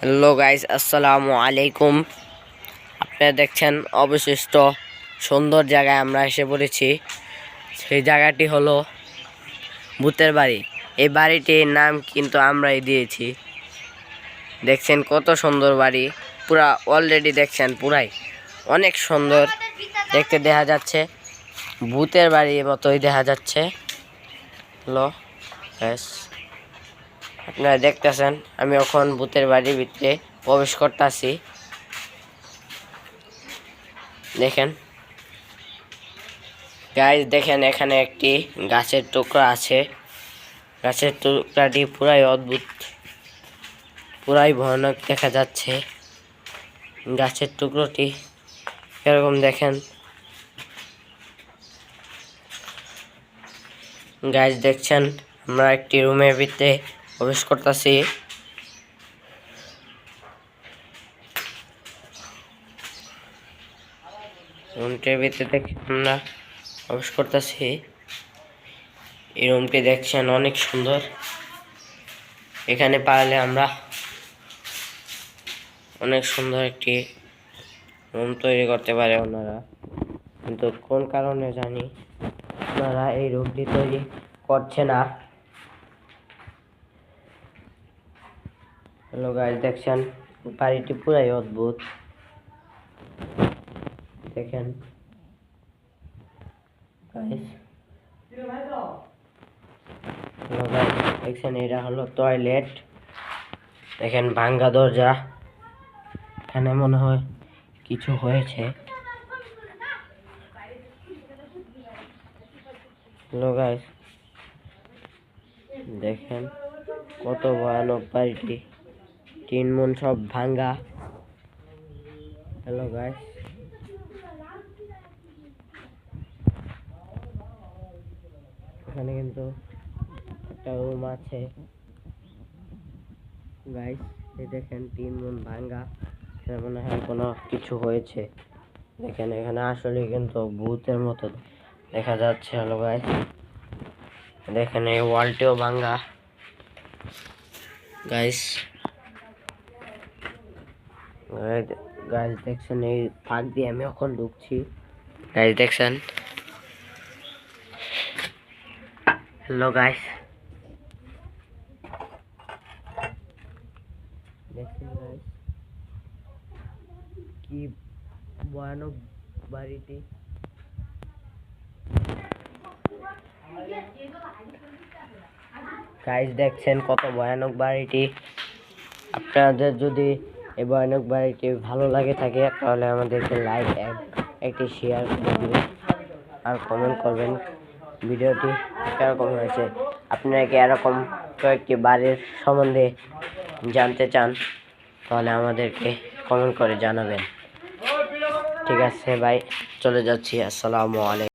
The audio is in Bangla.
হ্যালো গাইস, আসসালামু আলাইকুম। আপনারা দেখছেন অবশিষ্ট সুন্দর জায়গায় আমরা এসে পড়েছি। সেই জায়গাটি হলো ভূতের বাড়ি। এই বাড়িটির নাম কিন্তু আমরাই দিয়েছি। দেখছেন কত সুন্দর বাড়ি, পুরা অলরেডি দেখছেন পুরাই অনেক সুন্দর দেখতে দেখা যাচ্ছে, ভূতের বাড়ির মতোই দেখা যাচ্ছে। হ্যালো গাইস, আপনারা দেখতেছেন আমি এখন ভূতের বাড়ির ভিতরে প্রবেশ করতেছি। দেখেন গাইস, দেখেন এখানে একটি গাছের টুকরা আছে। গাছের টুকরাটি পুরাই অদ্ভুত, পুরাই ভয়ানক দেখা যাচ্ছে। গাছের টুকরোটি এরকম দেখেন গাইস, দেখছেন আমরা একটি রুমের ভিতরে প্রবেশ করতেছি। রুমটির ভিতরে দেখেন আমরা প্রবেশ করতেছি। এই রুমটি দেখছেন অনেক সুন্দর। এখানে পারলে আমরা অনেক সুন্দর একটি রুম তৈরি করতে পারে ওনারা, কিন্তু কোন কারণে জানি ওনারা এই রুমটি তৈরি করছে না। হ্যালো গাইস, দেখছেন বাড়িটি পুরাই অদ্ভুত। দেখেন গাইস, হ্যালো গাইস, দেখছেন এটা হলো টয়লেট। দেখেন ভাঙ্গা দরজা, এখানে মনে হয় কিছু হয়েছে। হ্যালো গাইস, দেখেন কত ভয়ানক বাড়িটি, টিন মন সব ভাঙ্গা। হ্যালো গাইস, এখানে কিন্তু একটা রুম আছে গাইস। এই দেখেন টিন মন ভাঙ্গা, মনে হয় কোনো কিছু হয়েছে। দেখেন এখানে আসলে কিন্তু ভূতের মতো দেখা যাচ্ছে। হ্যালো গাইস, দেখেন এই ওয়ালটিও ভাঙ্গা গাইস। গাইস দেখছেন এই ফাঁক দিয়ে আমি এখন ঢুকছি। গাইস দেখছেন, হ্যালো গাইস, দেখছেন গাইস কি ভয়ানক বাড়িটি। গাইস দেখছেন কত ভয়ানক বাড়িটি। আপনাদের যদি এই ভয়ানক বাড়িটি ভালো লাগে থাকে তাহলে আমাদেরকে লাইক একটি শেয়ার করে দিবেন আর কমেন্ট করবেন ভিডিওটি কেরকম হয়েছে। আপনারা কি এরকম কয়েকটি বাড়ির সম্বন্ধে জানতে চান তাহলে আমাদেরকে কমেন্ট করে জানাবেন। ঠিক আছে ভাই, চলে যাচ্ছি। আসসালামু আলাইকুম।